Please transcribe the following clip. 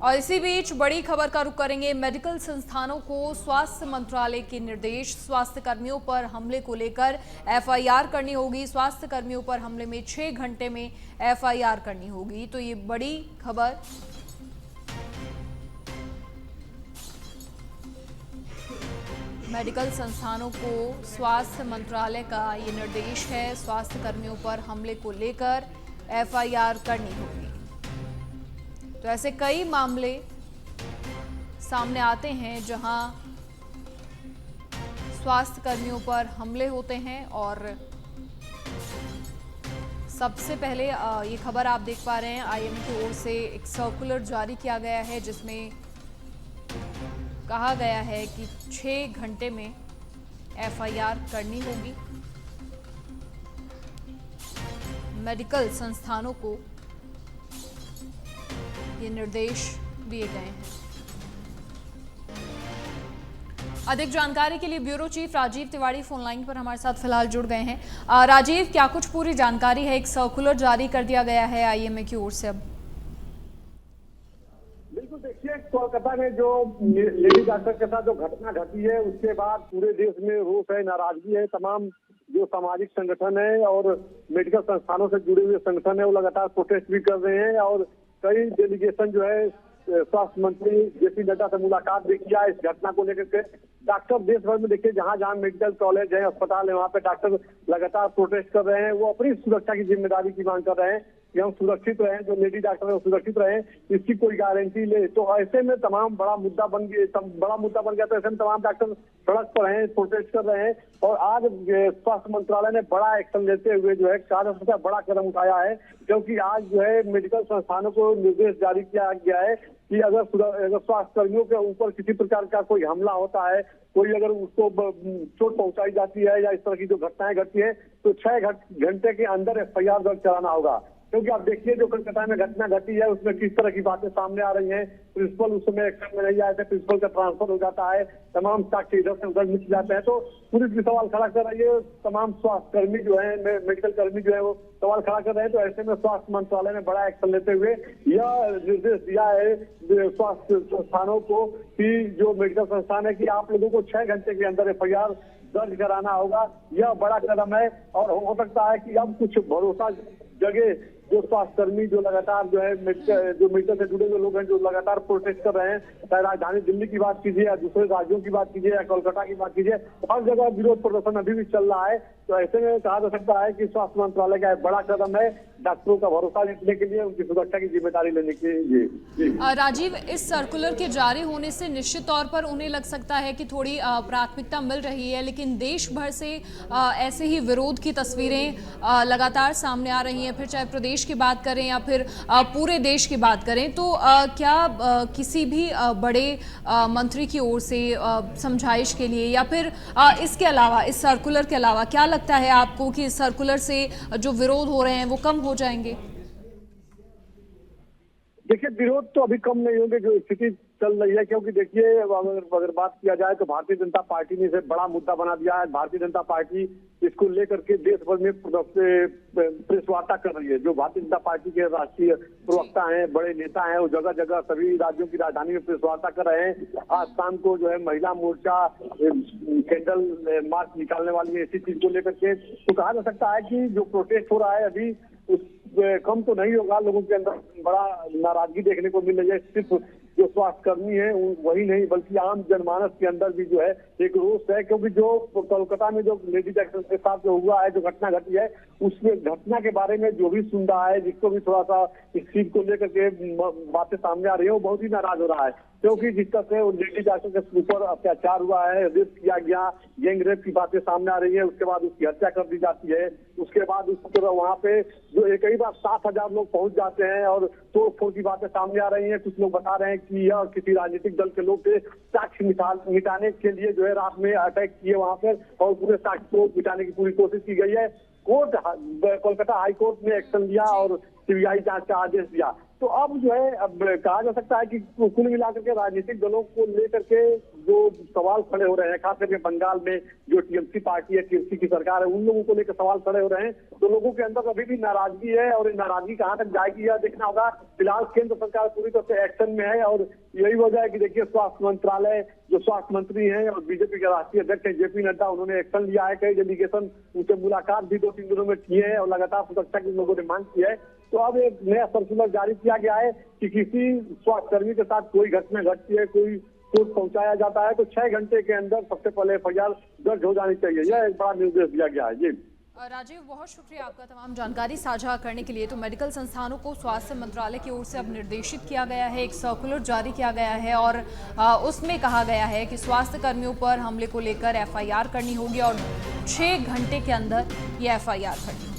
और इसी बीच बड़ी खबर का रुख करेंगे। मेडिकल संस्थानों को स्वास्थ्य मंत्रालय के निर्देश, स्वास्थ्य कर्मियों पर हमले को लेकर एफआईआर करनी होगी। स्वास्थ्य कर्मियों पर हमले में 6 घंटे में एफआईआर करनी होगी। तो ये बड़ी खबर मेडिकल संस्थानों को स्वास्थ्य मंत्रालय का ये निर्देश है, स्वास्थ्य कर्मियों पर हमले को लेकर एफआईआर करनी होगी। तो ऐसे कई मामले सामने आते हैं जहां स्वास्थ्य कर्मियों पर हमले होते हैं। और सबसे पहले ये खबर आप देख पा रहे हैं, आईएमए की ओर से एक सर्कुलर जारी किया गया है जिसमें कहा गया है कि 6 घंटे में एफआईआर करनी होगी। मेडिकल संस्थानों को ये निर्देश दिए गए हैं। अधिक जानकारी के लिए bureau chief Rajiv Tiwari phone line पर हमारे साथ फिलहाल जुड़ गए हैं। राजीव, क्या कुछ पूरी जानकारी है? एक सर्कुलर जारी कर दिया गया है आईएमए की ओर से। अब बिल्कुल, देखिए, कोलकाता में जो लेडी डॉक्टर के साथ जो घटना घटी है उसके बाद पूरे देश में रोष है, नाराजगी है। तमाम जो सामाजिक संगठन है और मेडिकल संस्थानों से जुड़े हुए संगठन है वो लगातार प्रोटेस्ट भी कर रहे हैं और कई डेलीगेशन जो है स्वास्थ्य मंत्री जेपी नड्डा से मुलाकात भी किया इस घटना को लेकर के। डॉक्टर देश भर में देखिए जहां जहां मेडिकल कॉलेज है, अस्पताल है, वहां पे डॉक्टर लगातार प्रोटेस्ट कर रहे हैं। वो अपनी सुरक्षा की जिम्मेदारी की मांग कर रहे हैं कि हम सुरक्षित रहें, जो लेडी डॉक्टर है वो सुरक्षित रहें, इसकी कोई गारंटी ले। तो ऐसे में तमाम बड़ा मुद्दा बन गया। तो ऐसे में तमाम डॉक्टर सड़क पर हैं, प्रोटेस्ट कर रहे हैं। और आज स्वास्थ्य मंत्रालय ने बड़ा एक्शन लेते हुए जो है कार्य बड़ा कदम उठाया है, क्योंकि आज जो है मेडिकल संस्थानों को निर्देश जारी किया गया है कि अगर स्वास्थ्य कर्मियों के ऊपर किसी प्रकार का कोई हमला होता है, कोई अगर उसको चोट पहुंचाई जाती है या इस तरह की जो घटनाएं घटती है, तो 6 घंटे के अंदर एफआईआर दर्ज कराना होगा। क्योंकि आप देखिए जो कोलकाता में घटना घटी है उसमें किस तरह की बातें सामने आ रही हैं। प्रिंसिपल उस समय एक्शन में नहीं आए थे, प्रिंसिपल का ट्रांसफर हो जाता है, तमाम साक्ष्य इधर से उधर मिल जाते हैं। तो पुलिस भी सवाल खड़ा कर रही है, तमाम स्वास्थ्य कर्मी जो है, मेडिकल कर्मी जो है वो सवाल खड़ा कर रहे हैं। तो ऐसे में स्वास्थ्य मंत्रालय ने बड़ा एक्शन लेते हुए यह निर्देश दिया है स्वास्थ्य संस्थानों को कि जो मेडिकल संस्थान है कि आप लोगों को 6 घंटे के अंदर एफआईआर दर्ज कराना होगा। यह बड़ा कदम है और हो सकता है कि अब कुछ भरोसा जगह जो स्वास्थ्य कर्मी जो लगातार जो है मेडिकल से जुड़े हुए लोग हैं जो लगातार प्रोटेस्ट कर रहे हैं, चाहे राजधानी दिल्ली की बात कीजिए या दूसरे राज्यों की बात कीजिए या कोलकाता की बात कीजिए, हर जगह विरोध प्रदर्शन अभी भी चल रहा है। तो ऐसे में कहा जा सकता है कि स्वास्थ्य मंत्रालय का एक बड़ा कदम है डॉक्टरों का भरोसा जीतने के लिए, उनकी सुरक्षा की जिम्मेदारी लेने के लिए। राजीव, इस सर्कुलर के जारी होने से निश्चित तौर पर उन्हें लग सकता है कि थोड़ी प्राथमिकता मिल रही है, लेकिन देश भर से ऐसे ही विरोध की तस्वीरें लगातार सामने आ रही हैं। फिर चाहे प्रदेश की बात करें या फिर पूरे देश की बात करें, तो क्या किसी भी बड़े मंत्री की ओर से समझाइश के लिए या फिर इसके अलावा, इस सर्कुलर के अलावा क्या लगता है आपको कि इस सर्कुलर से जो विरोध हो रहे हैं वो कम हो जाएंगे? देखिए, विरोध तो अभी कम नहीं होंगे जो स्थिति चल रही है, क्योंकि देखिए अगर बात किया जाए तो भारतीय जनता पार्टी ने इसे बड़ा मुद्दा बना दिया है। भारतीय जनता पार्टी इसको लेकर के देश भर में प्रेस वार्ता कर रही है। जो भारतीय जनता पार्टी के राष्ट्रीय प्रवक्ता हैं, बड़े नेता हैं, वो जगह जगह सभी राज्यों की राजधानी में प्रेस वार्ता कर रहे हैं। आज शाम को जो है महिला मोर्चा कैंडल मार्च निकालने वाली है इसी चीज को लेकर के। तो कहा जा सकता है कि जो प्रोटेस्ट हो रहा है अभी उस कम तो नहीं होगा, लोगों के अंदर बड़ा नाराजगी देखने को मिल रही है। सिर्फ जो स्वास्थ्य कर्मी है वही नहीं बल्कि आम जनमानस के अंदर भी जो है एक रोष है, क्योंकि जो कोलकाता में जो लेडी डॉक्टर के साथ जो हुआ है, जो घटना घटी है, उसमें घटना के बारे में जो भी सुन रहा है, जिसको भी थोड़ा सा इस चीज को लेकर के बातें सामने आ रही है, वो बहुत ही नाराज हो रहा है। क्योंकि जिस तरह से लेडी डॉक्टर के ऊपर अत्याचार हुआ है, रेप किया गया, गैंग रेप की बातें सामने आ रही है, उसके बाद उसकी हत्या कर दी जाती है, उसके बाद उसके वहाँ पे जो एक ही बार 7,000 लोग पहुंच जाते हैं और तोड़ फोड़ की बातें सामने आ रही हैं। कुछ लोग बता रहे हैं कि यह किसी राजनीतिक दल के लोग थे, साक्ष्य मिटाने के लिए जो है रात में अटैक किए वहां पर और पूरे साक्ष्य को मिटाने की पूरी कोशिश की गई है। कोलकाता हाई कोर्ट ने एक्शन लिया और सीबीआई जांच का आदेश दिया। तो अब जो है अब कहा जा सकता है कि कुल मिलाकर के राजनीतिक दलों को लेकर के जो सवाल खड़े हो रहे हैं, खास करके बंगाल में जो टीएमसी पार्टी है, टीएमसी की सरकार है, उन लोगों को लेकर सवाल खड़े हो रहे हैं। तो लोगों के अंदर अभी भी नाराजगी है और ये नाराजगी कहाँ तक जाएगी यह देखना होगा। फिलहाल केंद्र सरकार पूरी तरह से एक्शन में है और यही वजह है कि देखिए स्वास्थ्य मंत्रालय, जो स्वास्थ्य मंत्री हैं और बीजेपी के राष्ट्रीय अध्यक्ष हैं जेपी नड्डा, उन्होंने एक्शन लिया है। कई डेलीगेशन उनसे मुलाकात भी 2-3 दिनों में किए हैं और लगातार सुरक्षा की लोगों ने मांग की है। तो अब एक नया सर्कुलर जारी किया गया है कि किसी स्वास्थ्यकर्मी के साथ कोई घटना घटती है, कोई चोट पहुंचाया जाता है तो 6 घंटे के अंदर सबसे पहले एफआईआर दर्ज हो जानी चाहिए। यह एक बड़ा निर्देश दिया गया है। जी राजीव, बहुत शुक्रिया आपका तमाम जानकारी साझा करने के लिए। तो मेडिकल संस्थानों को स्वास्थ्य मंत्रालय की ओर से अब निर्देशित किया गया है, एक सर्कुलर जारी किया गया है और उसमें कहा गया है कि स्वास्थ्य कर्मियों पर हमले को लेकर एफआईआर करनी होगी और 6 घंटे के अंदर ये एफआईआर करनी होगी।